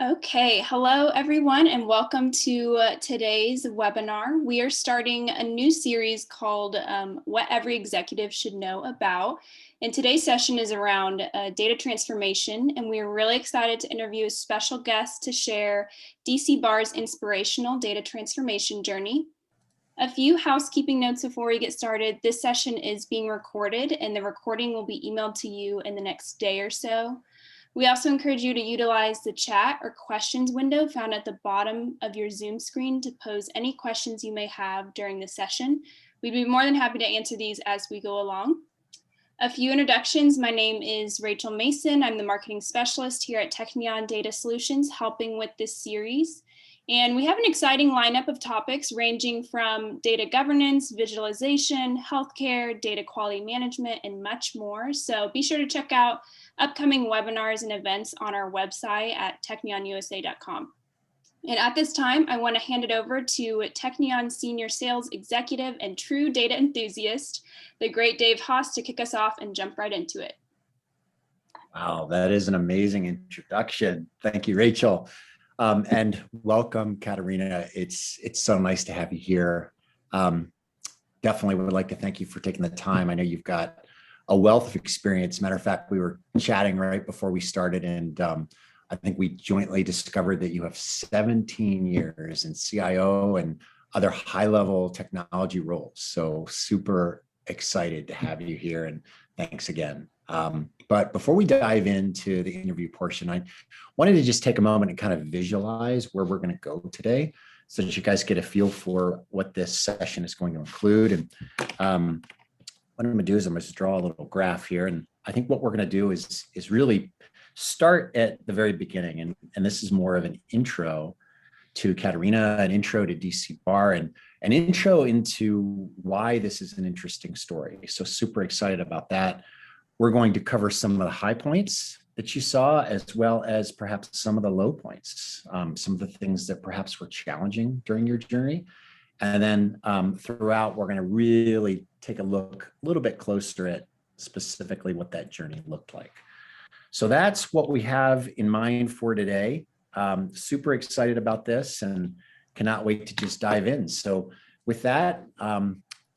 Okay, hello everyone and welcome to today's webinar. We are starting a new series called What Every Executive Should Know About. And today's session is around data transformation, and we are really excited to interview a special guest to share DC Bar's inspirational data transformation journey. A few housekeeping notes before we get started. This session is being recorded and the recording will be emailed to you in the next day or so. We also encourage you to utilize the chat or questions window found at the bottom of your Zoom screen to pose any questions you may have during the session. We'd be more than happy to answer these as we go along. A few introductions. My name is Rachel Mason. I'm the marketing specialist here at Technion Data Solutions, helping with this series. And we have an exciting lineup of topics ranging from data governance, visualization, healthcare, data quality management, and much more. So be sure to check out upcoming webinars and events on our website at technionusa.com. And at this time, I want to hand it over to Technion Senior Sales Executive and true data enthusiast, the great Dave Haas, to kick us off and jump right into it. Wow, that is an amazing introduction. Thank you, Rachel. And welcome, Caterina. It's so nice to have you here. Definitely would like to thank you for taking the time. I know you've got a wealth of experience. Matter of fact, we were chatting right before we started, and I think we jointly discovered that you have 17 years in CIO and other high-level technology roles. So super excited to have you here, and thanks again. But before we dive into the interview portion, I wanted to just take a moment and kind of visualize where we're going to go today so that you guys get a feel for what this session is going to include. And what I'm going to do is I'm going to draw a little graph here. And I think what we're going to do is really start at the very beginning. And this is more of an intro to Caterina, an intro to DC Bar, and an intro into why this is an interesting story. So super excited about that. We're going to cover some of the high points that you saw, as well as perhaps some of the low points, some of the things that perhaps were challenging during your journey. And then throughout, we're going to really take a look a little bit closer at specifically what that journey looked like. So that's what we have in mind for today. Super excited about this and cannot wait to just dive in. So with that,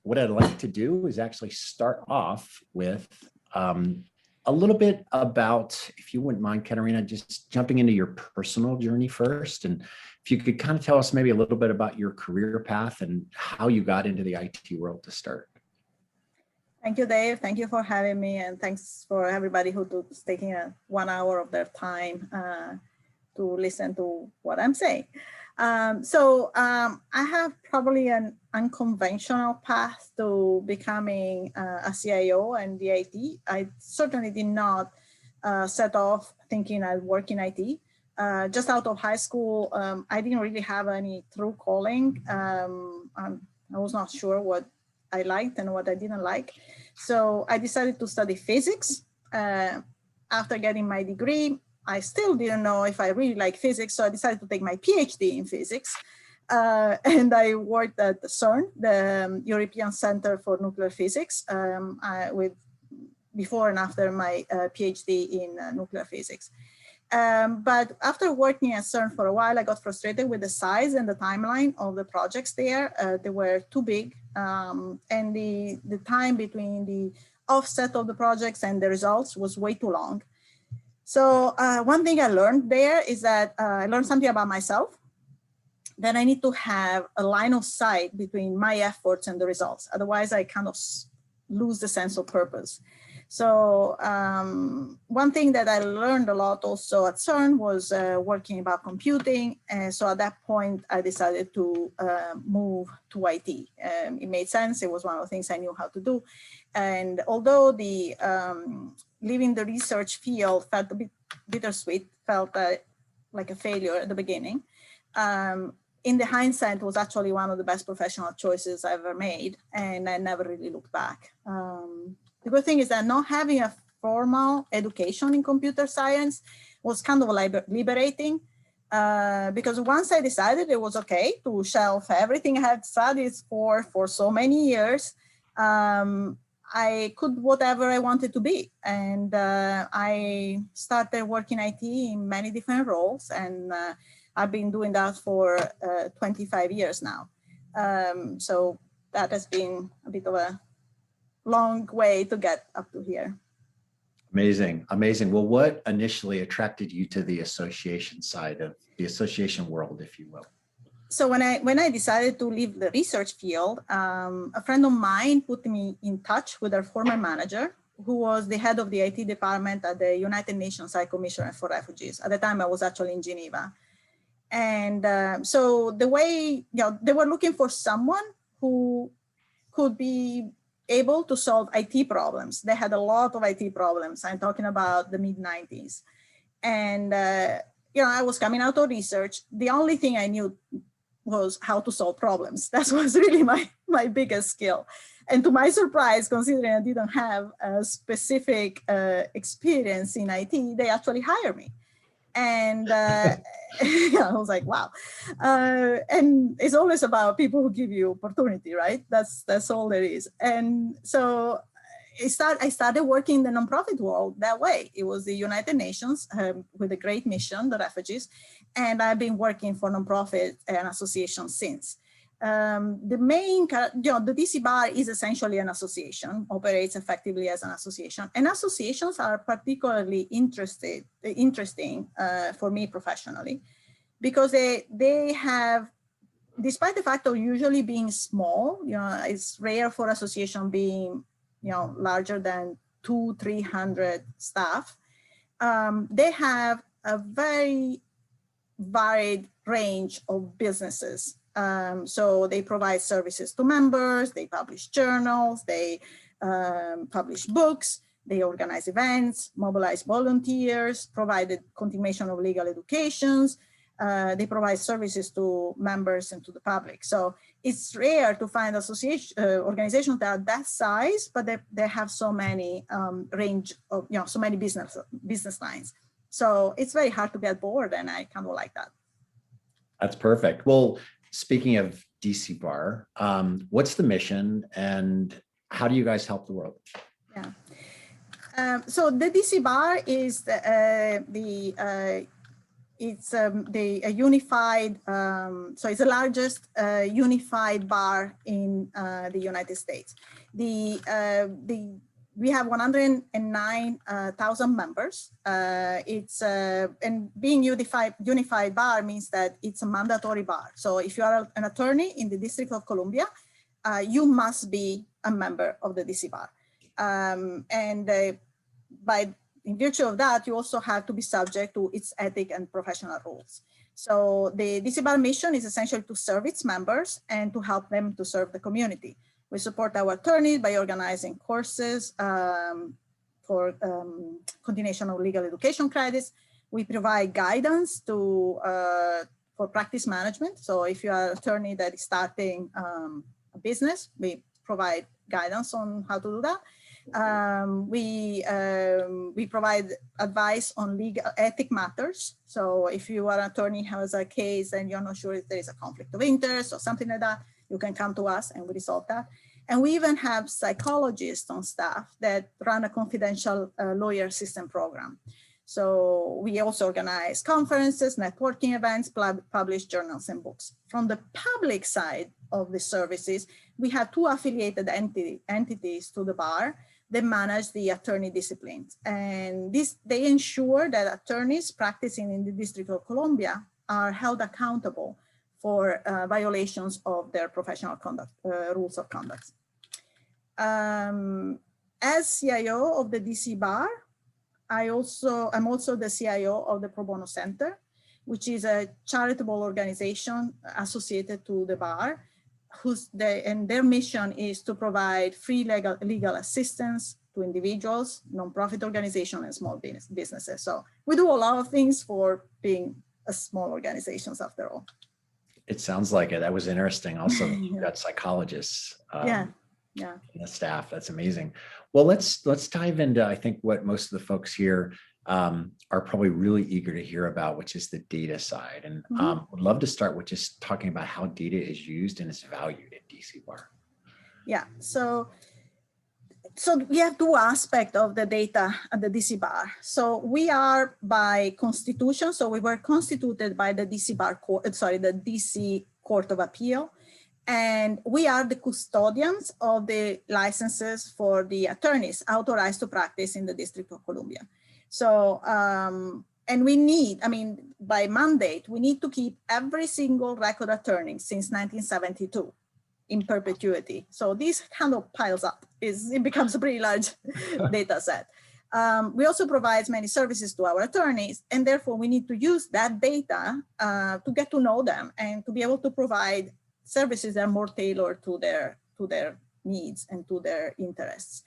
what I'd like to do is actually start off with a little bit about, if you wouldn't mind, Caterina, just jumping into your personal journey first. And if you could kind of tell us maybe a little bit about your career path and how you got into the IT world to start. Thank you, Dave. Thank you for having me. And thanks for everybody who's taking 1 hour of their time to listen to what I'm saying. I have probably an unconventional path to becoming a CIO and the IT. I certainly did not set off thinking I'd work in IT. Just out of high school, I didn't really have any true calling. I was not sure what I liked and what I didn't like. So I decided to study physics. After getting my degree, I still didn't know if I really like physics, so I decided to take my PhD in physics. And I worked at the CERN, the European Center for Nuclear Physics, before and after my PhD in nuclear physics. But after working at CERN for a while, I got frustrated with the size and the timeline of the projects there. They were too big, and the time between the offset of the projects and the results was way too long. So one thing I learned there is that I learned something about myself, that I need to have a line of sight between my efforts and the results. Otherwise, I kind of lose the sense of purpose. So one thing that I learned a lot also at CERN was working about computing. And so at that point, I decided to move to IT. It made sense. It was one of the things I knew how to do. And although the leaving the research field felt a bit bittersweet, felt like a failure at the beginning, in the hindsight, it was actually one of the best professional choices I ever made. And I never really looked back. The good thing is that not having a formal education in computer science was kind of liberating, because once I decided it was okay to shelf everything I had studied for so many years, I could whatever I wanted to be. And I started working IT in many different roles, and I've been doing that for 25 years now. So that has been a bit of a long way to get up to here. Amazing, amazing. Well, what initially attracted you to the association side of the association world, if you will? So when I decided to leave the research field, a friend of mine put me in touch with our former manager, who was the head of the IT department at the United Nations High Commissioner for Refugees. At the time, I was actually in Geneva. And so the way, they were looking for someone who could be able to solve IT problems. They had a lot of IT problems. I'm talking about the mid-90s. And, I was coming out of research. The only thing I knew was how to solve problems. That was really my biggest skill. And to my surprise, considering I didn't have a specific experience in IT, they actually hired me. And I was like, wow. And it's always about people who give you opportunity, right? That's all there is. And so I started working in the nonprofit world that way. It was the United Nations with a great mission, the refugees. And I've been working for nonprofit and associations since. The main, the DC Bar is essentially an association, operates effectively as an association. And associations are particularly interesting for me professionally, because they have, despite the fact of usually being small, it's rare for association being, larger than 200-300 staff. They have a very varied range of businesses. So they provide services to members, they publish journals, they publish books, they organize events, mobilize volunteers, provide continuation of legal educations. They provide services to members and to the public. So it's rare to find organizations that are that size, but they have so many range of, so many business lines. So it's very hard to get bored, and I kind of like that. That's perfect. Well, speaking of DC Bar, what's the mission and how do you guys help the world? Yeah. So the DC Bar is a unified, so it's the largest unified bar in the United States. We have 109,000 members. And being unified bar means that it's a mandatory bar. So if you are an attorney in the District of Columbia, you must be a member of the DC Bar. In virtue of that, you also have to be subject to its ethic and professional rules. So the DC Bar mission is essentially to serve its members and to help them to serve the community. We support our attorneys by organizing courses for continuation of legal education credits. We provide guidance for practice management. So if you are an attorney that is starting a business, we provide guidance on how to do that. We provide advice on legal ethic matters. So if you are an attorney who has a case and you're not sure if there is a conflict of interest or something like that, you can come to us and we resolve that. And we even have psychologists on staff that run a confidential lawyer assistant program. So we also organize conferences, networking events, publish journals and books. From the public side of the services, we have two affiliated entities to the bar that manage the attorney disciplines. And they ensure that attorneys practicing in the District of Columbia are held accountable for violations of their professional conduct, rules of conduct. As CIO of the DC Bar, I'm also the CIO of the Pro Bono Center, which is a charitable organization associated to the bar, and their mission is to provide free legal assistance to individuals, nonprofit organizations, and small businesses. So we do a lot of things for being a small organizations after all. It sounds like it. That was interesting. Also, you've got psychologists. Yeah. In the staff. That's amazing. Well, let's dive into, I think, what most of the folks here are probably really eager to hear about, which is the data side. And would love to start with just talking about how data is used and is valued at DC Bar. Yeah. So So we have two aspects of the data at the DC bar. So we are by constitution, so we were constituted by the DC bar court, the DC Court of Appeal. And we are the custodians of the licenses for the attorneys authorized to practice in the District of Columbia. So, and we need, by mandate, we need to keep every single record attorney since 1972 in perpetuity. So this kind of piles up, it becomes a pretty large data set. We also provide many services to our attorneys, and therefore we need to use that data to get to know them and to be able to provide services that are more tailored to their needs and to their interests.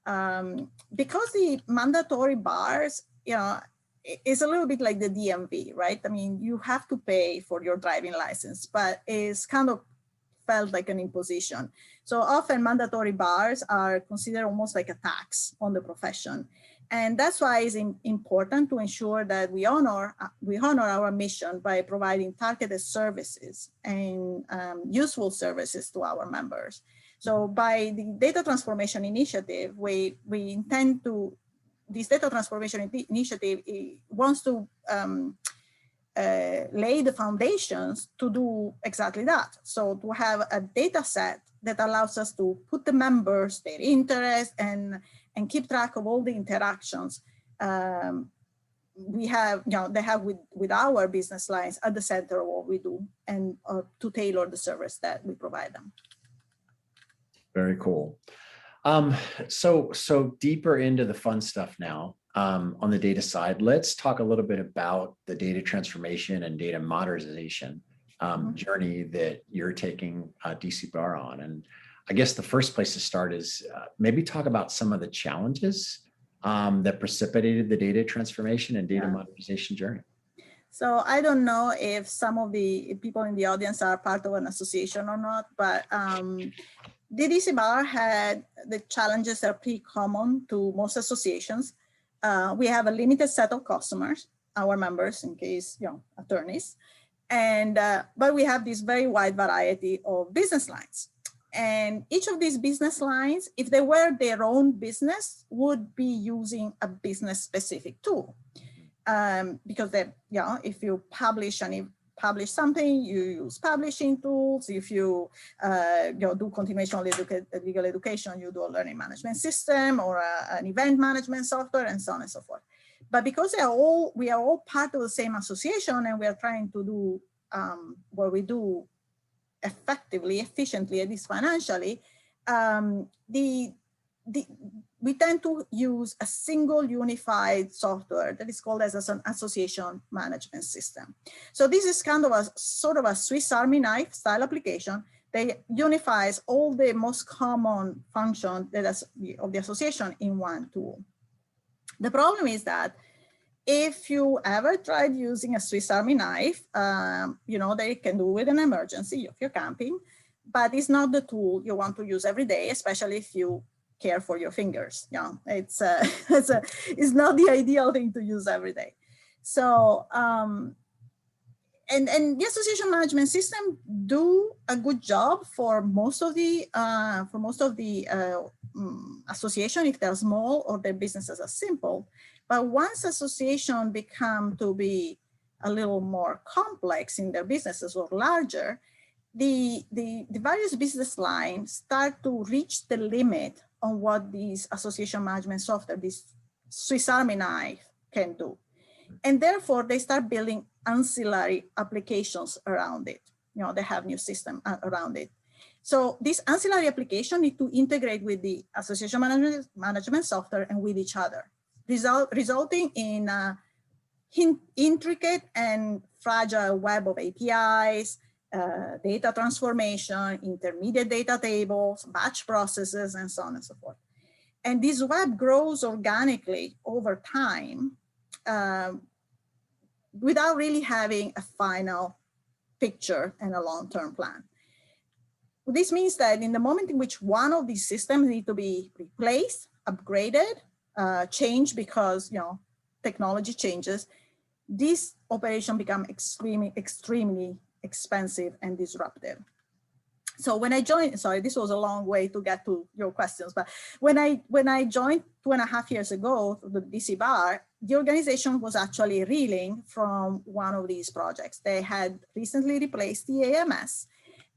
Because the mandatory bars, is a little bit like the DMV, right? You have to pay for your driving license, but it's kind of felt like an imposition. So often mandatory bars are considered almost like a tax on the profession. And that's why it's important to ensure that we honor our mission by providing targeted services and useful services to our members. So by the data transformation initiative, we intend to, this data transformation initiative wants to lay the foundations to do exactly that. So to have a data set that allows us to put the members, their interests, and keep track of all the interactions we have, they have with our business lines at the center of what we do, and to tailor the service that we provide them. Very cool. So deeper into the fun stuff now, on the data side, let's talk a little bit about the data transformation and data modernization journey that you're taking DC Bar on. And I guess the first place to start is maybe talk about some of the challenges that precipitated the data transformation and data modernization journey. So I don't know if some of the people in the audience are part of an association or not, but the DC Bar had the challenges that are pretty common to most associations. We have a limited set of customers, our members, in case, attorneys, and but we have this very wide variety of business lines. And each of these business lines, if they were their own business, would be using a business specific tool. Because they, if you publish something, you use publishing tools. If you do continuation legal education, you do a learning management system or an event management software, and so on and so forth. But because we are all part of the same association, and we are trying to do what we do effectively, efficiently, at least financially, we tend to use a single unified software that is called as an association management system. So this is kind of a sort of a Swiss Army knife style application that unifies all the most common functions of the association in one tool. The problem is that if you ever tried using a Swiss Army knife, they can do with an emergency if you're camping, but it's not the tool you want to use every day, especially if you care for your fingers. It's not the ideal thing to use every day. So, and the association management system do a good job for most of the association if they're small or their businesses are simple. But once association become to be a little more complex in their businesses or larger, the various business lines start to reach the limit on what these association management software, this Swiss Army knife, can do. And therefore, they start building ancillary applications around it. They have new system around it. So this ancillary application need to integrate with the association management software and with each other, resulting in a intricate and fragile web of APIs, data transformation, intermediate data tables, batch processes, and so on and so forth. And this web grows organically over time without really having a final picture and a long-term plan. This means that in the moment in which one of these systems need to be replaced, upgraded, changed because technology changes, this operation become extremely expensive and disruptive. So when I joined, sorry, this was a long way to get to your questions, but when I joined 2.5 years ago, the DC Bar, the organization was actually reeling from one of these projects. They had recently replaced the AMS,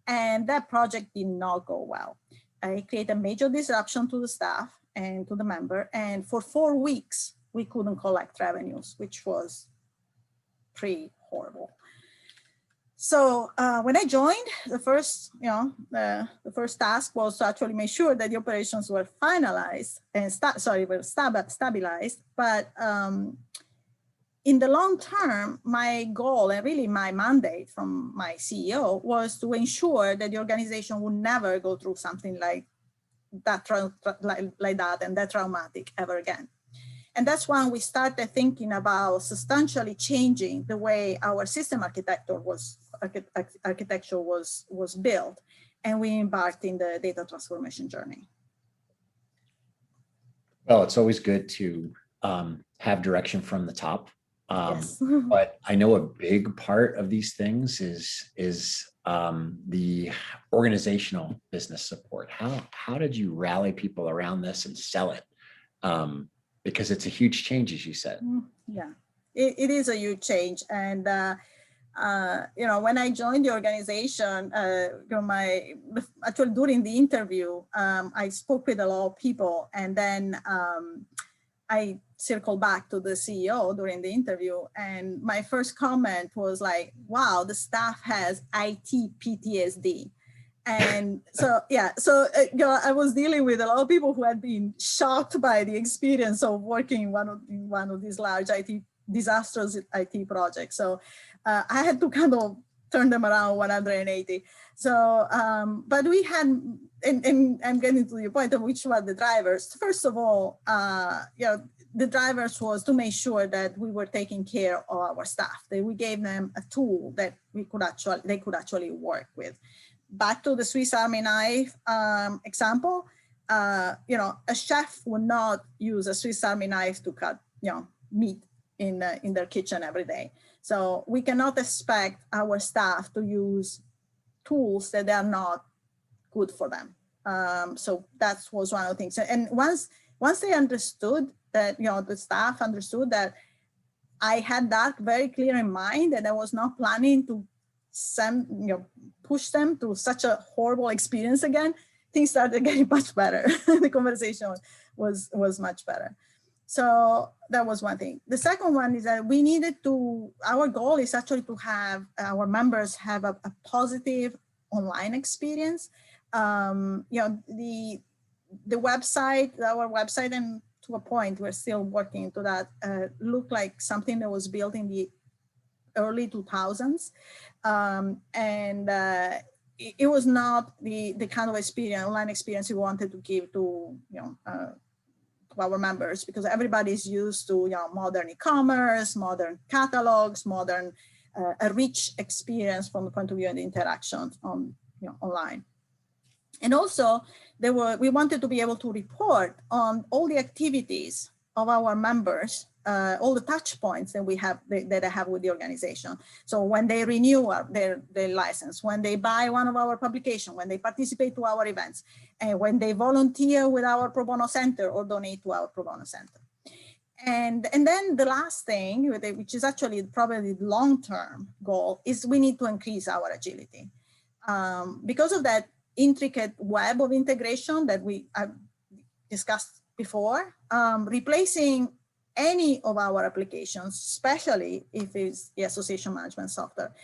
and that project did not go well. It created a major disruption to the staff and to the member, and for 4 weeks, we couldn't collect revenues, which was pretty horrible. So when I joined, the first, the first task was to actually make sure that the operations were finalized and stabilized. But in the long term, my goal and really my mandate from my CEO was to ensure that the organization would never go through something like that and that traumatic ever again. And that's when we started thinking about substantially changing the way our system architecture was built, and we embarked in the data transformation journey. Well, it's always good to have direction from the top. Yes. But I know a big part of these things is the organizational business support. How did you rally people around this and sell it? Because it's a huge change, as you said. Yeah, it is a huge change. And, when I joined the organization, actually during the interview, I spoke with a lot of people, and then I circled back to the CEO during the interview. And my first comment was like, wow, the staff has IT PTSD. And so, yeah, so I was dealing with a lot of people who had been shocked by the experience of working in one of these large disastrous IT projects. So I had to kind of turn them around 180. So, but we had, and I'm getting to the point of which were the drivers. First of all, the drivers was to make sure that we were taking care of our staff, that we gave them a tool that they could actually work with. Back to the Swiss Army knife example, a chef would not use a Swiss Army knife to cut, meat in their kitchen every day. So we cannot expect our staff to use tools that are not good for them. So that was one of the things. And once they understood that, the staff understood that I had that very clear in mind, and I was not planning to push them to such a horrible experience again, things started getting much better. The conversation was much better. So that was one thing. The second one is that we needed our goal is actually to have our members have a positive online experience. The website, our website, and to a point, we're still working to that, looked like something that was built in the early 2000s. It was not the kind of online experience we wanted to give to, our members, because everybody's used to, modern e-commerce, modern catalogs, modern, a rich experience from the point of view of the interaction on, online. And also we wanted to be able to report on all the activities of our members, all the touch points that we have that I have with the organization. So when they renew their license, when they buy one of our publications, when they participate to our events, and when they volunteer with our pro bono center or donate to our pro bono center. And then the last thing, which is actually probably the long-term goal, is we need to increase our agility. Because of that intricate web of integration that I've discussed before, replacing any of our applications, especially if it's the association management software,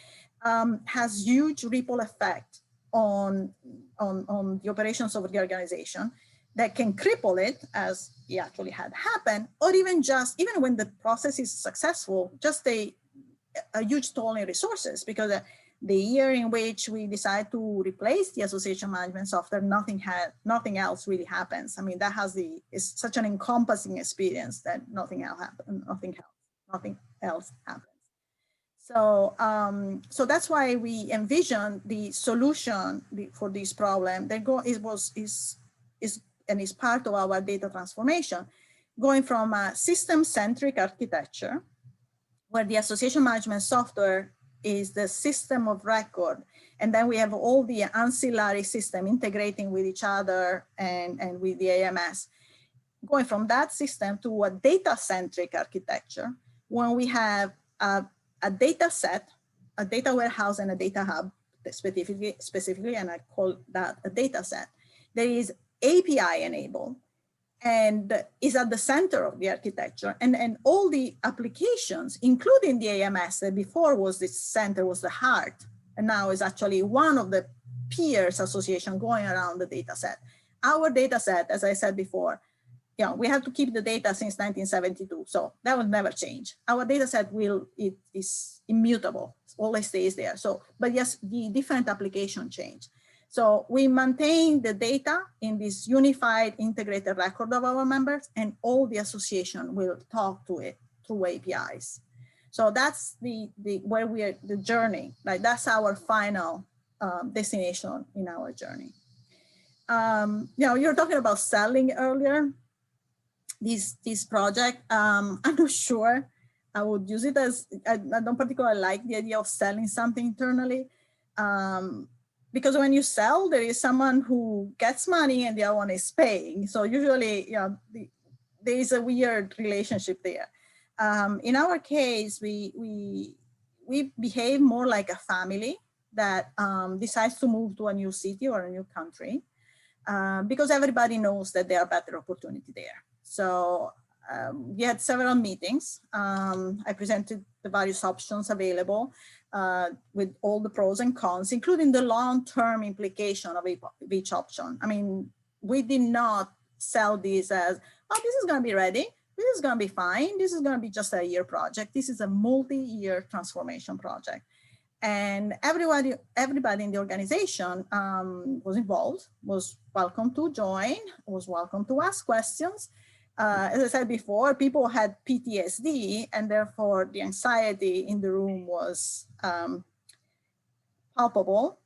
has huge ripple effect on the operations of the organization that can cripple it, as it actually had happened, or even when the process is successful, just a huge toll in resources, because the year in which we decide to replace the association management software, nothing else really happens. I mean, it's such an encompassing experience that nothing else happens. So, so that's why we envision the solution for this problem that is part of our data transformation, going from a system-centric architecture, where the association management software is the system of record. And then we have all the ancillary system integrating with each other and with the AMS. Going from that system to a data-centric architecture, when we have a data set, a data warehouse and a data hub, specifically, and I call that a data set, there is API enabled and is at the center of the architecture. And all the applications, including the AMS, that before was the center, was the heart, and now is actually one of the peers association going around the data set. Our data set, as I said before, we have to keep the data since 1972, so that will never change. Our data set it is immutable, it always stays there. So, but yes, the different application change. So we maintain the data in this unified integrated record of our members, and all the association will talk to it through APIs. So that's where we are, the journey, like that's our final destination in our journey. You're talking about selling earlier. This project, I'm not sure I would use it as, I don't particularly like the idea of selling something internally. Because when you sell, there is someone who gets money and the other one is paying. So usually, there is a weird relationship there. In our case, we behave more like a family that decides to move to a new city or a new country because everybody knows that there are better opportunities there. So we had several meetings. I presented the various options available with all the pros and cons, including the long-term implication of each option. I mean, we did not sell this as, oh, this is going to be ready. This is going to be fine. This is going to be just a year project. This is a multi-year transformation project. And everybody in the organization was involved, was welcome to join, was welcome to ask questions. As I said before, people had PTSD, and therefore the anxiety in the room was palpable.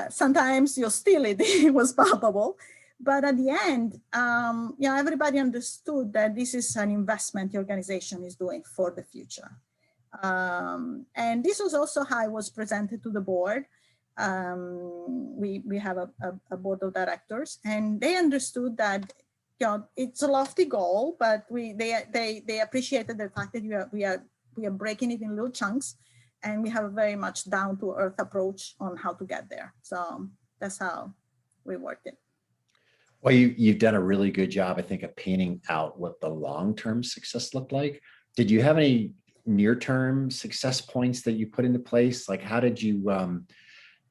Sometimes the hostility was palpable. But at the end, everybody understood that this is an investment the organization is doing for the future. And this was also how it was presented to the board. We have a board of directors, and they understood that it's a lofty goal, but they appreciated the fact that we are breaking it in little chunks, and we have a very much down to earth approach on how to get there. So that's how we worked it. Well, you've done a really good job, I think, of painting out what the long-term success looked like. Did you have any near-term success points that you put into place? Like, how did you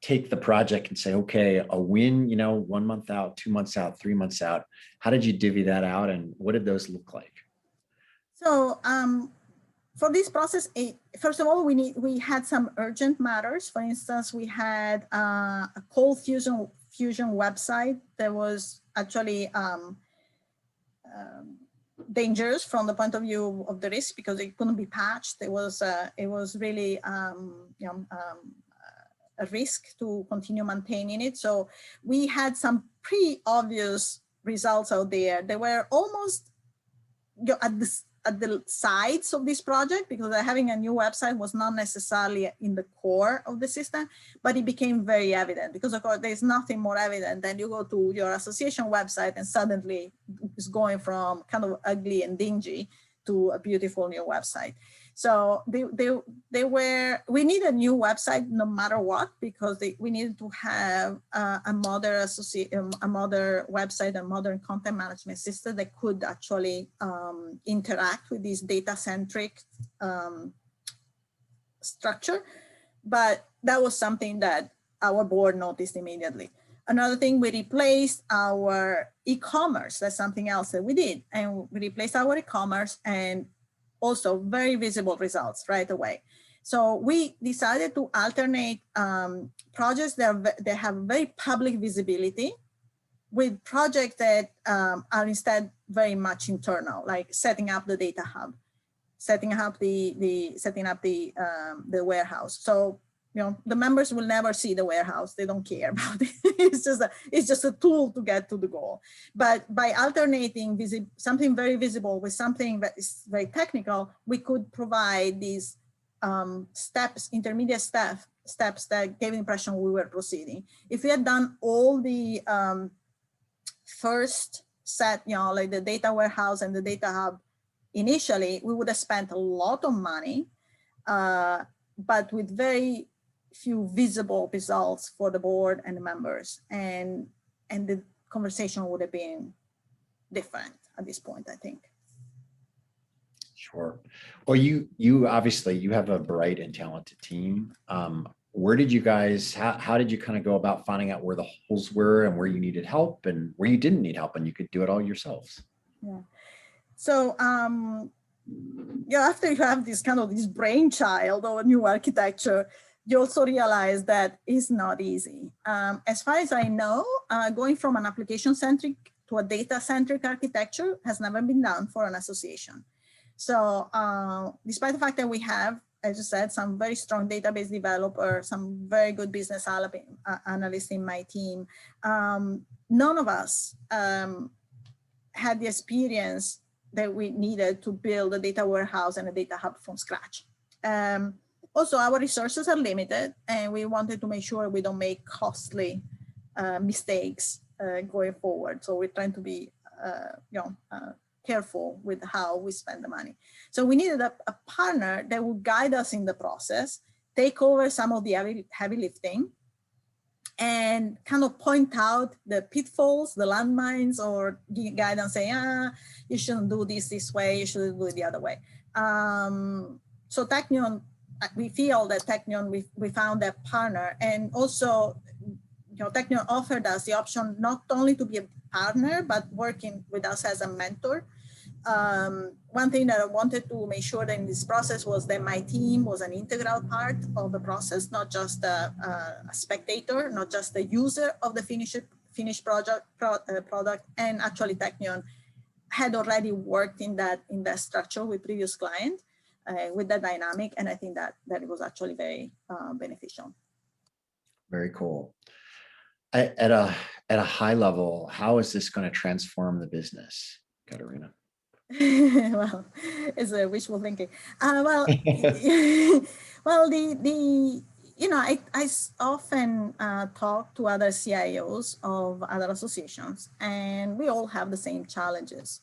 take the project and say, okay, a win, 1 month out, 2 months out, 3 months out? How did you divvy that out, and what did those look like? So for this process, first of all, we had some urgent matters. For instance, we had a cold fusion website that was actually dangerous from the point of view of the risk because it couldn't be patched. It was really a risk to continue maintaining it. So we had some pretty obvious results out there. They were almost at the sides of this project, because having a new website was not necessarily in the core of the system, but it became very evident because, of course, there's nothing more evident than you go to your association website and suddenly it's going from kind of ugly and dingy to a beautiful new website. So we need a new website no matter what, because we needed to have a modern website, a modern content management system that could actually interact with this data-centric structure. But that was something that our board noticed immediately. Another thing, we replaced our e-commerce. That's something else that we did. And we replaced our e-commerce, and also very visible results right away. So we decided to alternate projects that have very public visibility with projects that are instead very much internal, like setting up the data hub, setting up the warehouse. So the members will never see the warehouse. They don't care about it. It's just a tool to get to the goal. But by alternating something very visible with something that is very technical, we could provide these intermediate steps that gave the impression we were proceeding. If we had done all the first set, like the data warehouse and the data hub initially, we would have spent a lot of money, but with very few visible results for the board and the members. And the conversation would have been different at this point, I think. Sure. Well, you obviously you have a bright and talented team. Where did you guys, how did you kind of go about finding out where the holes were and where you needed help and where you didn't need help and you could do it all yourselves? Yeah. So, after you have this brainchild of a new architecture, you also realize that it's not easy. As far as I know, going from an application-centric to a data-centric architecture has never been done for an association. So despite the fact that we have, as you said, some very strong database developers, some very good business analysts in my team, none of us had the experience that we needed to build a data warehouse and a data hub from scratch. Also, our resources are limited, and we wanted to make sure we don't make costly mistakes going forward. So we're trying to be, careful with how we spend the money. So we needed a partner that would guide us in the process, take over some of the heavy lifting, and kind of point out the pitfalls, the landmines, or give guidance, say, you shouldn't do this way, you should do it the other way. So Technion, we feel that Technion, we found that partner, and also, Technion offered us the option not only to be a partner, but working with us as a mentor. One thing that I wanted to make sure that in this process was that my team was an integral part of the process, not just a spectator, not just a user of the finished product. And actually, Technion had already worked in that structure with previous client, with that dynamic, and I think that it was actually very beneficial. Very cool. At a high level, how is this going to transform the business, Caterina? Well, it's a wishful thinking. Well, I often talk to other CIOs of other associations, and we all have the same challenges.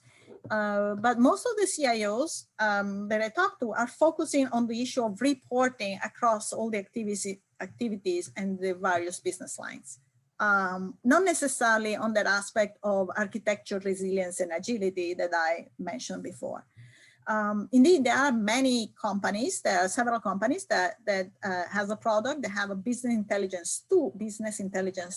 But most of the CIOs that I talk to are focusing on the issue of reporting across all the activities and the various business lines. Not necessarily on that aspect of architecture, resilience, and agility that I mentioned before. Indeed, there are many companies, there are several companies that has a product, they have a business intelligence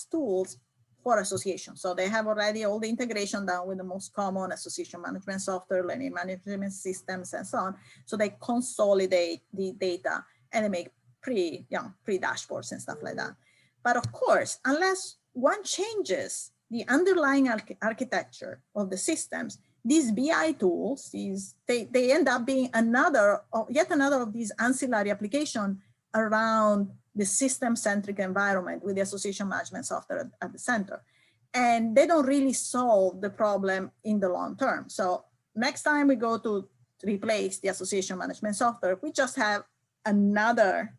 tools for associations. So they have already all the integration done with the most common association management software, learning management systems, and so on. So they consolidate the data and they make pre dashboards and stuff like that. But of course, unless one changes the underlying architecture of the systems, these BI tools, they end up being yet another of these ancillary applications around the system-centric environment with the association management software at the center. And they don't really solve the problem in the long term. So next time we go to replace the association management software, we just have another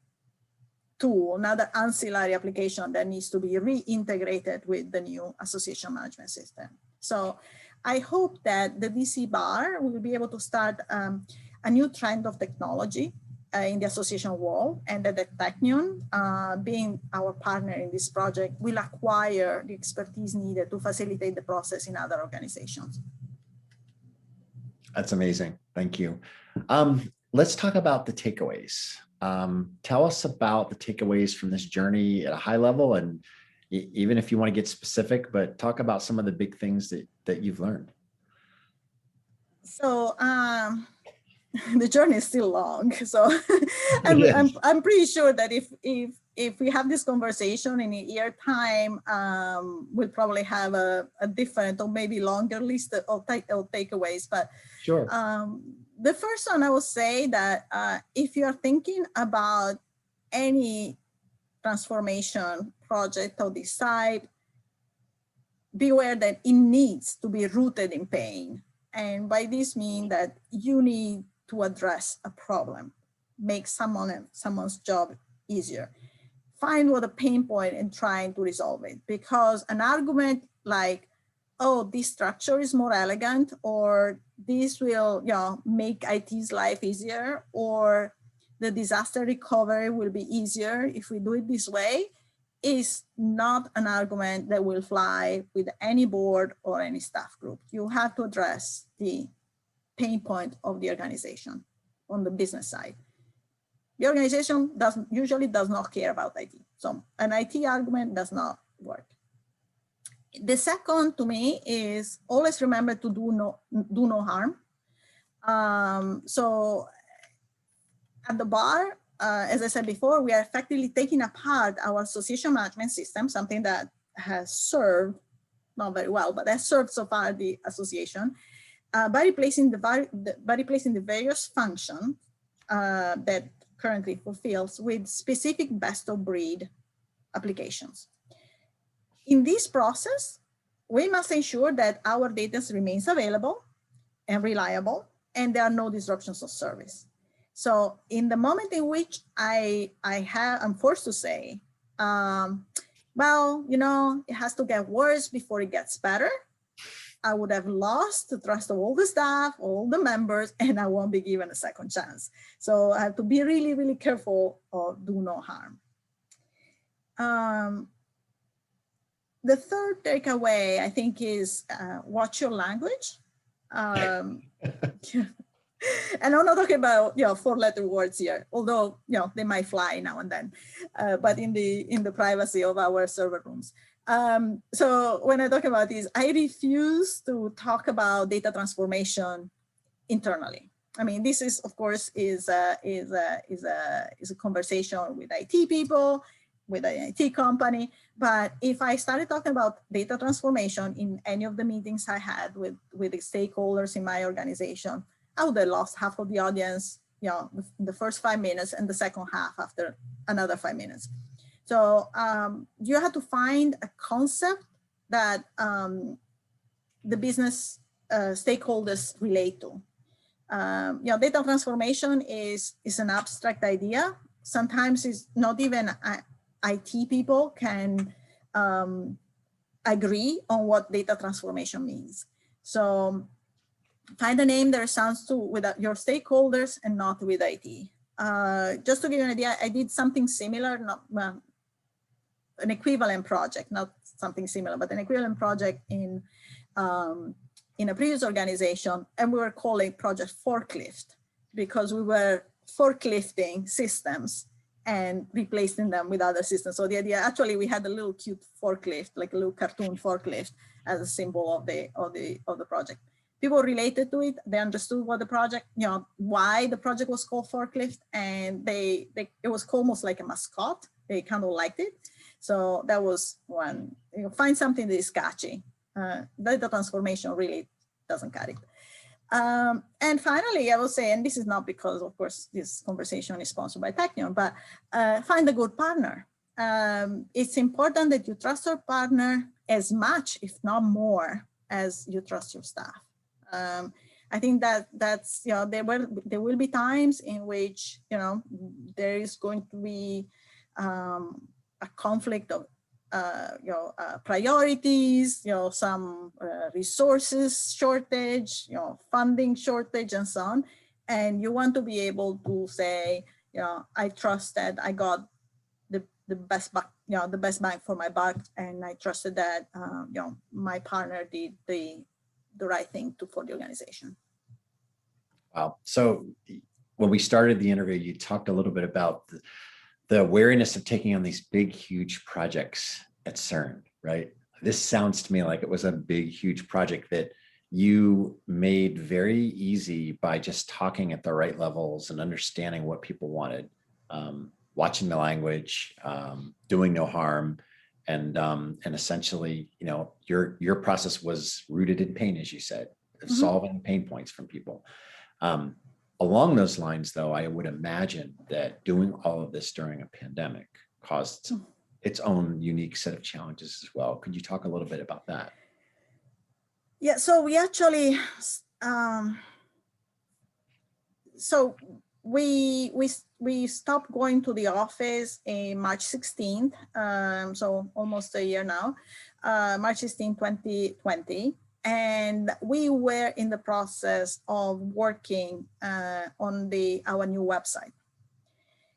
tool, another ancillary application that needs to be reintegrated with the new association management system. So I hope that the DC bar will be able to start a new trend of technology in the association world, and that the Technion, being our partner in this project, will acquire the expertise needed to facilitate the process in other organizations. That's amazing. Thank you. Let's talk about the takeaways. Tell us about the takeaways from this journey at a high level, and even if you want to get specific, but talk about some of the big things that you've learned. So the journey is still long. So I'm pretty sure that if we have this conversation in a year time, we'll probably have a different or maybe longer list of takeaways. But sure. The first one, I will say that if you're thinking about any transformation project of this type, beware that it needs to be rooted in pain. And by this mean that you need to address a problem. make someone's job easier. Find what a pain point and trying to resolve it, because an argument like, oh, this structure is more elegant, or this will, make IT's life easier, or the disaster recovery will be easier if we do it this way, is not an argument that will fly with any board or any staff group. You have to address the pain point of the organization on the business side. The organization usually does not care about IT. So an IT argument does not work. The second, to me, is always remember to do no harm. So at the bar, as I said before, we are effectively taking apart our association management system, something that has served, not very well, but has served so far the association, by replacing the various functions that currently fulfills with specific best of breed applications. In this process, we must ensure that our data remains available and reliable, and there are no disruptions of service. So in the moment in which I'm forced to say, well, it has to get worse before it gets better, I would have lost the trust of all the staff, all the members, and I won't be given a second chance. So I have to be really, really careful of do no harm. The third takeaway, I think, is watch your language. And I'm not talking about 4-letter words here, although they might fly now and then, but in the privacy of our server rooms. So when I talk about this, I refuse to talk about data transformation internally. I mean, this is, of course, is a conversation with IT people, with an IT company. But if I started talking about data transformation in any of the meetings I had with the stakeholders in my organization, I would have lost half of the audience, the first 5 minutes, and the second half after another 5 minutes. So you have to find a concept that the business stakeholders relate to. Data transformation is an abstract idea. Sometimes it's not even IT people can agree on what data transformation means. So find a name that sounds to with your stakeholders and not with IT. Just to give you an idea, I did something similar, an equivalent project, not something similar, but an equivalent project in a previous organization, and we were calling Project Forklift because we were forklifting systems and replacing them with other systems. So the idea, actually, we had a little cute forklift, like a little cartoon forklift, as a symbol of the project. People related to it. They understood what the project, why the project was called Forklift, and it was almost like a mascot. They kind of liked it. So that was one. Find something that is catchy. Data transformation really doesn't cut it. And finally, I will say, and this is not because, of course, this conversation is sponsored by Technion, but find a good partner. It's important that you trust your partner as much, if not more, as you trust your staff. I think that's there will be times in which there is going to be a conflict of priorities, some resources shortage, funding shortage, and so on. And you want to be able to say, I trust that I got the best bang for my buck, and I trusted that my partner did the right thing for the organization. Wow. So when we started the interview, you talked a little bit about the wariness of taking on these big, huge projects at CERN, right? This sounds to me like it was a big, huge project that you made very easy by just talking at the right levels and understanding what people wanted, watching the language, doing no harm, and essentially, your process was rooted in pain, as you said, solving pain points from people. Along those lines, though, I would imagine that doing all of this during a pandemic caused its own unique set of challenges as well. Could you talk a little bit about that? Yeah, so we actually, so we stopped going to the office in March 16th, so almost a year now, March 16, 2020. And we were in the process of working on our new website.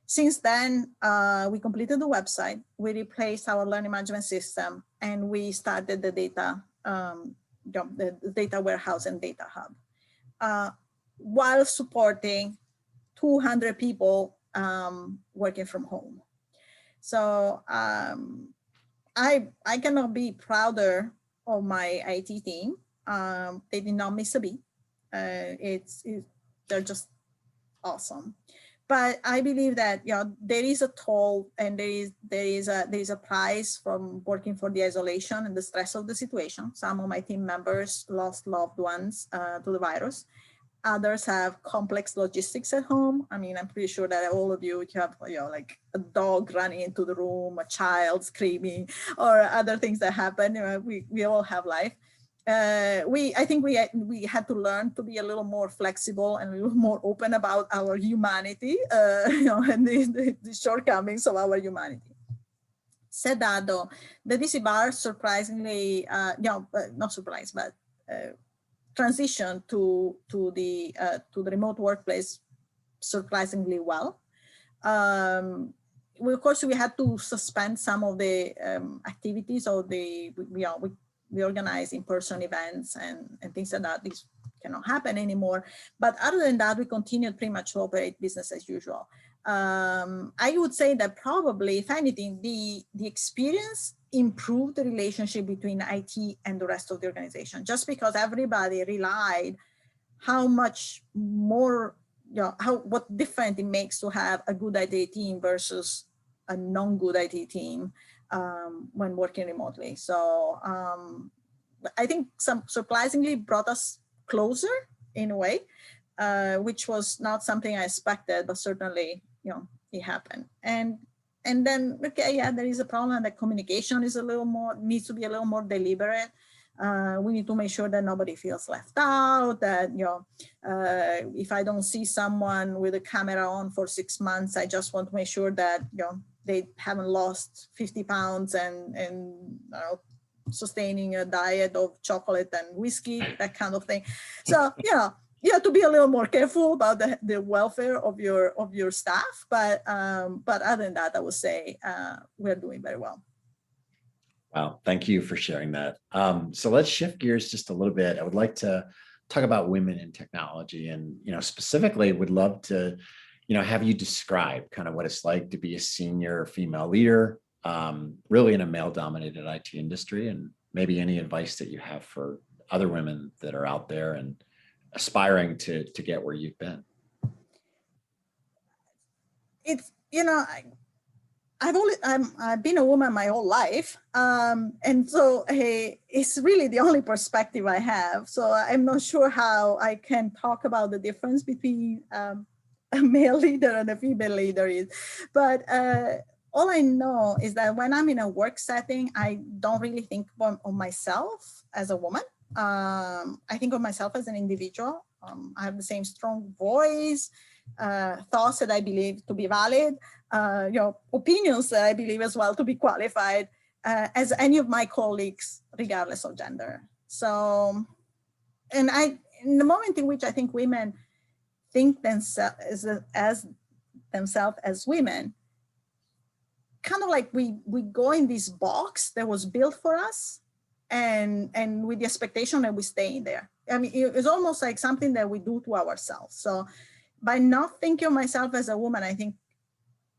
Since then, we completed the website, we replaced our learning management system, and we started the data, the data warehouse and data hub, while supporting 200 people working from home. So I cannot be prouder of my IT team. They did not miss a beat. They're just awesome. But I believe that there is a toll, and there is a price from working for the isolation and the stress of the situation. Some of my team members lost loved ones to the virus. Others have complex logistics at home. I mean, I'm pretty sure that all of you have, like a dog running into the room, a child screaming, or other things that happen. We all have life. I think we had to learn to be a little more flexible and a little more open about our humanity, and the shortcomings of our humanity. Said that though, the DC bar surprisingly, not surprised, but transition to the remote workplace surprisingly well. Of course, we had to suspend some of the activities, or we organize in-person events and things like that. These cannot happen anymore. But other than that, we continued pretty much to operate business as usual. I would say that probably, if anything, the experience improved the relationship between IT and the rest of the organization, just because everybody relied how much more, what different it makes to have a good IT team versus a non-good IT team when working remotely. So I think some surprisingly brought us closer in a way, which was not something I expected, but certainly, it happened. And then, okay, yeah, there is a problem that communication needs to be a little more deliberate. We need to make sure that nobody feels left out, that, if I don't see someone with a camera on for 6 months, I just want to make sure that, they haven't lost 50 pounds and sustaining a diet of chocolate and whiskey, that kind of thing. So, you have to be a little more careful about the welfare of your staff. But other than that, I would say we're doing very well. Wow, thank you for sharing that. So let's shift gears just a little bit. I would like to talk about women in technology, and specifically would love to have you describe kind of what it's like to be a senior female leader, really in a male-dominated IT industry, and maybe any advice that you have for other women that are out there and aspiring to get where you've been. It's, I've been a woman my whole life, and so it's really the only perspective I have. So I'm not sure how I can talk about the difference between a male leader and a female leader is. But all I know is that when I'm in a work setting, I don't really think of myself as a woman. I think of myself as an individual. I have the same strong voice, thoughts that I believe to be valid, opinions that I believe as well to be qualified as any of my colleagues, regardless of gender. So, and in the moment in which I think women think themselves as women, kind of like we go in this box that was built for us, and with the expectation that we stay in there. I mean, it's almost like something that we do to ourselves. So by not thinking of myself as a woman, I think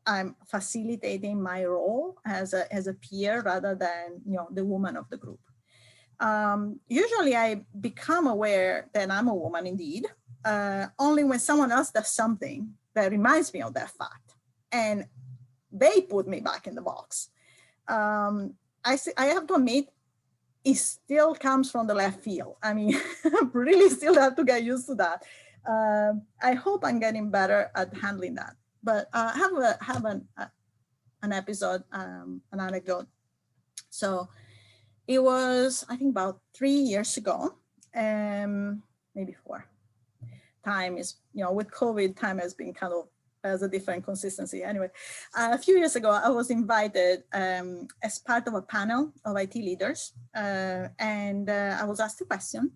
I'm facilitating my role as a peer rather than the woman of the group. Usually I become aware that I'm a woman indeed, only when someone else does something that reminds me of that fact, and they put me back in the box. I have to admit, it still comes from the left field. I mean, really still have to get used to that. I hope I'm getting better at handling that. But I have an episode, an anecdote. So it was, I think, about 3 years ago, maybe 4. time is, with COVID, time has been kind of has a different consistency. Anyway, a few years ago, I was invited as part of a panel of IT leaders, and I was asked a question.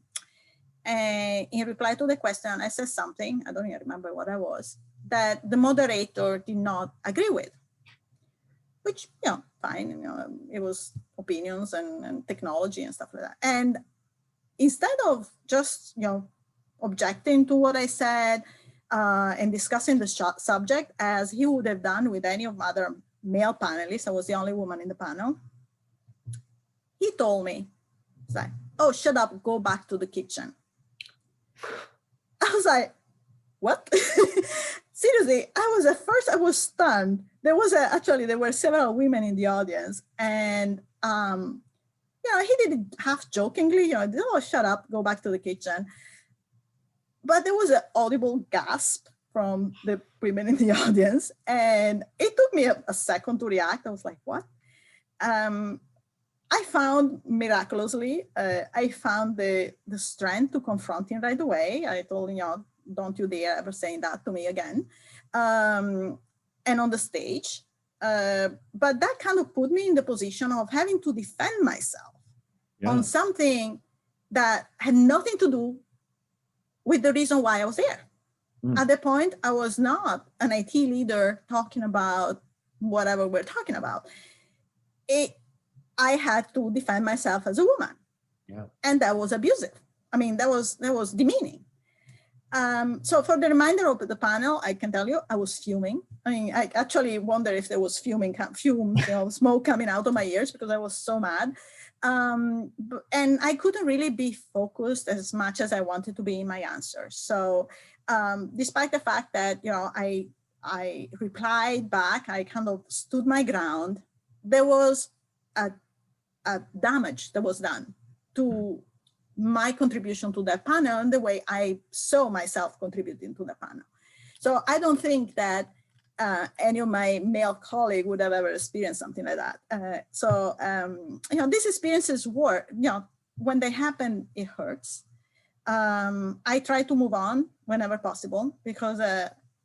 And in reply to the question, I said something, I don't even remember what I was, that the moderator did not agree with, which, fine, it was opinions and technology and stuff like that. And instead of just, objecting to what I said and discussing the subject as he would have done with any of my other male panelists, I was the only woman in the panel, he told me, he's like, oh, shut up, go back to the kitchen. I was like, what? Seriously, I was stunned. There were several women in the audience, and he did it half jokingly, oh, shut up, go back to the kitchen. But there was an audible gasp from the women in the audience, and it took me a second to react. I was like, what? I found, miraculously, the strength to confront him right away. I told him, don't you dare ever say that to me again. And on the stage. But that kind of put me in the position of having to defend myself on something that had nothing to do with the reason why I was there. At that point, I was not an IT leader talking about whatever we're talking about. I had to defend myself as a woman. And that was abusive. I mean, that was demeaning. So for the remainder of the panel, I can tell you, I was fuming. I mean, I actually wonder if there was fume, smoke coming out of my ears because I was so mad. And I couldn't really be focused as much as I wanted to be in my answers. So despite the fact that, I replied back, I kind of stood my ground, there was a damage that was done to my contribution to that panel and the way I saw myself contributing to the panel. So I don't think that any of my male colleagues would have ever experienced something like that. These experiences were, when they happen, it hurts. I try to move on whenever possible because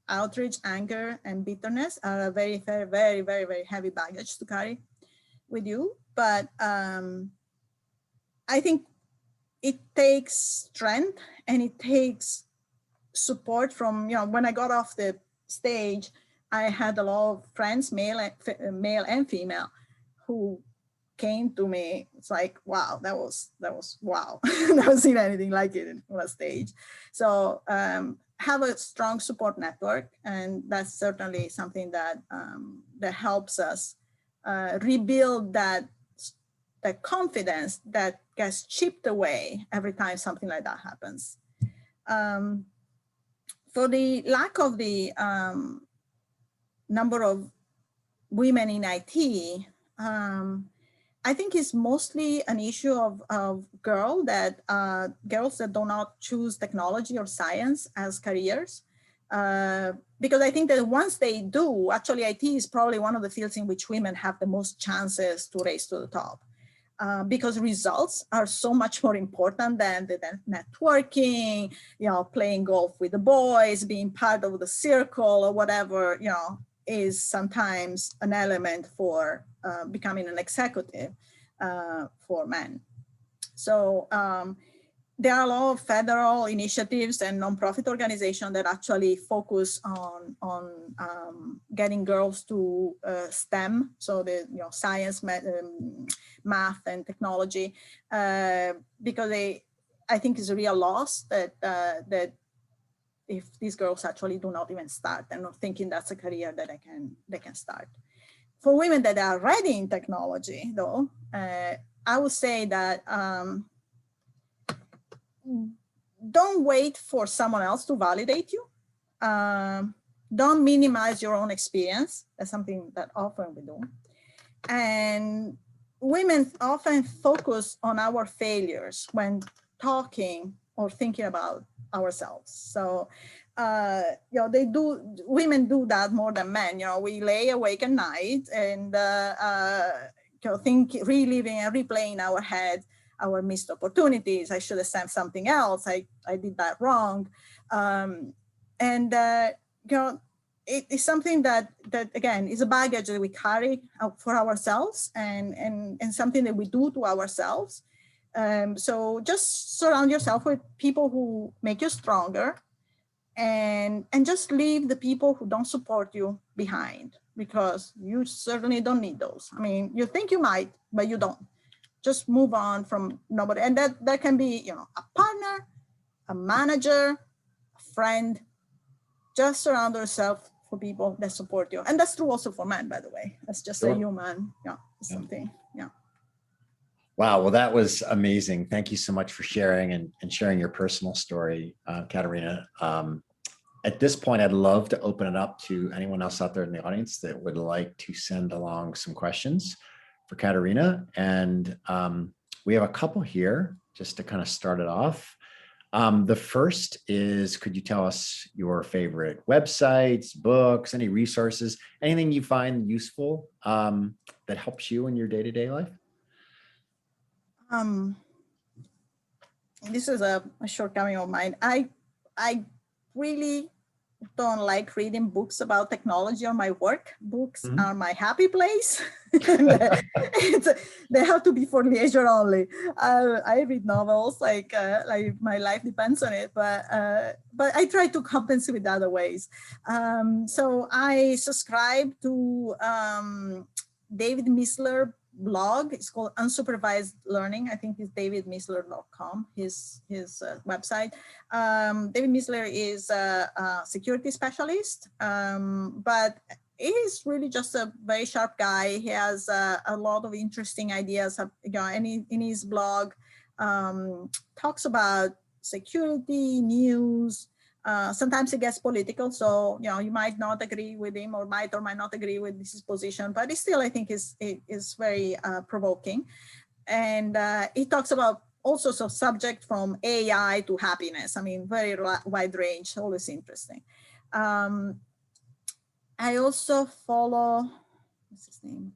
outrage, anger, and bitterness are a very, very, very, very, very heavy baggage to carry with you. But I think it takes strength and it takes support from, when I got off the stage, I had a lot of friends, male and female, who came to me. It's like, wow, that was wow. I haven't seen anything like it on a stage. So have a strong support network, and that's certainly something that that helps us rebuild that confidence that gets chipped away every time something like that happens. For the lack of the number of women in IT, I think it's mostly an issue of girls that do not choose technology or science as careers. Because I think that once they do, actually IT is probably one of the fields in which women have the most chances to raise to the top. Because results are so much more important than the networking, playing golf with the boys, being part of the circle or whatever, is sometimes an element for becoming an executive for men. So there are a lot of federal initiatives and nonprofit organizations that actually focus on getting girls to STEM, so the science, math, and technology, because I think it's a real loss that if these girls actually do not even start and not thinking that's a career that they can start. For women that are already in technology, though, I would say that don't wait for someone else to validate you. Don't minimize your own experience. That's something that often we do. And women often focus on our failures when talking or thinking about ourselves. So, women do that more than men. We lay awake at night and reliving and replaying in our head our missed opportunities. I should have sent something else. I did that wrong. It is something that again is a baggage that we carry for ourselves and something that we do to ourselves. So just surround yourself with people who make you stronger, and just leave the people who don't support you behind, because you certainly don't need those. I mean, you think you might, but you don't. Just move on from nobody. And that can be, a partner, a manager, a friend. Just surround yourself for people that support you. And that's true also for men, by the way. That's just a human, something. Yeah. Wow. Well, that was amazing. Thank you so much for sharing and sharing your personal story, Caterina. At this point, I'd love to open it up to anyone else out there in the audience that would like to send along some questions for Caterina. And we have a couple here just to kind of start it off. The first is, could you tell us your favorite websites, books, any resources, anything you find useful that helps you in your day-to-day life? This is a shortcoming of mine. I really don't like reading books about technology on my work. Books are my happy place. They have to be for leisure only. I read novels, like my life depends on it, but I try to compensate with other ways. So I subscribe to David Misler blog. It's called Unsupervised Learning. I think it's davidmisler.com, his website. David Misler is a security specialist, but he's really just a very sharp guy. He has a lot of interesting ideas. In his blog, talks about security, news. Sometimes it gets political, so you might not agree with him, or might not agree with his position, but it still, I think, is very provoking. And he talks about all sorts of subjects, from AI to happiness. I mean, very wide range, always interesting. I also follow, what's his name?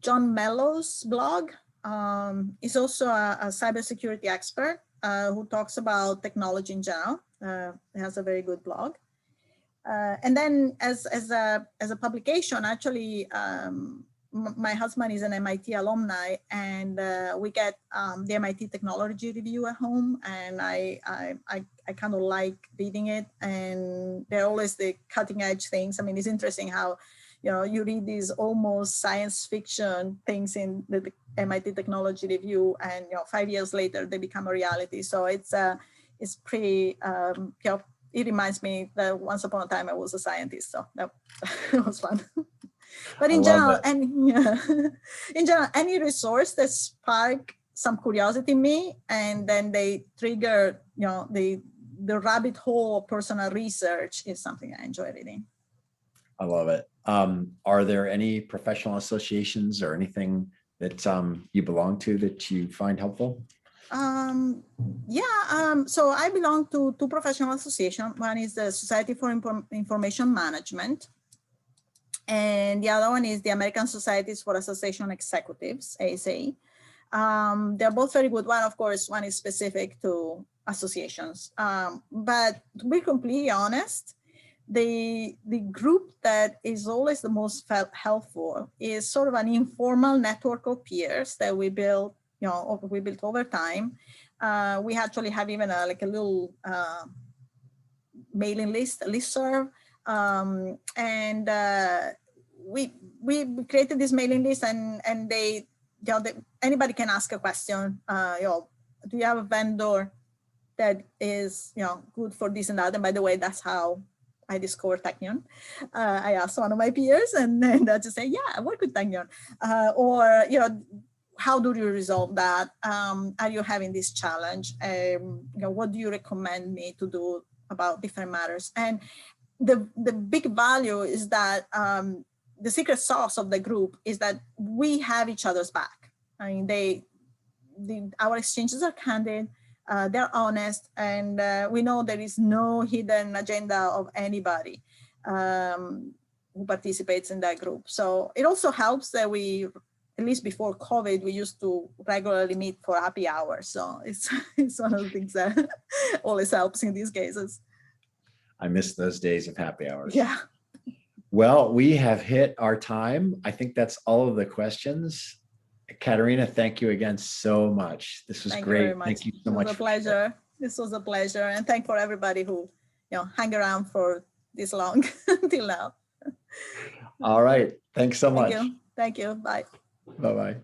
John Mello's blog. He's also a cybersecurity expert who talks about technology in general. He has a very good blog. And then as a publication, actually, my husband is an MIT alumni, and we get the MIT Technology Review at home, and I kind of like reading it, and they're always the cutting edge things. I mean, it's interesting how you read these almost science fiction things in the MIT Technology Review, and 5 years later they become a reality. So it's pretty. It reminds me that once upon a time I was a scientist, so that was fun. But in general, any resource that spark some curiosity in me, and then they trigger, the rabbit hole of personal research, is something I enjoy reading. I love it. Are there any professional associations or anything that you belong to that you find helpful? So I belong to two professional associations. One is the Society for Information Management, and the other one is the American Societies for Association Executives, ASA. They're both very good. One is specific to associations. But to be completely honest, the group that is always the most helpful is sort of an informal network of peers that we built over time. We actually have even a little mailing listserv. And we created this mailing list, and they anybody can ask a question. Do you have a vendor that is good for this and that? And by the way, that's how I discovered Technion. I asked one of my peers, and then they just say, yeah, I work with Technion. How do you resolve that? Are you having this challenge? What do you recommend me to do about different matters? And the big value is that the secret sauce of the group is that we have each other's back. I mean, our exchanges are candid, they're honest, and we know there is no hidden agenda of anybody who participates in that group. So it also helps that we at least before COVID, we used to regularly meet for happy hour. So it's one of the things that always helps in these cases. I miss those days of happy hours. Yeah. Well, we have hit our time. I think that's all of the questions. Caterina, thank you again so much. This was great. Thank you so much. It was a pleasure. This was a pleasure. And thank for everybody who, hang around for this long until now. All right. Thanks so much. Thank you. Bye. Bye-bye.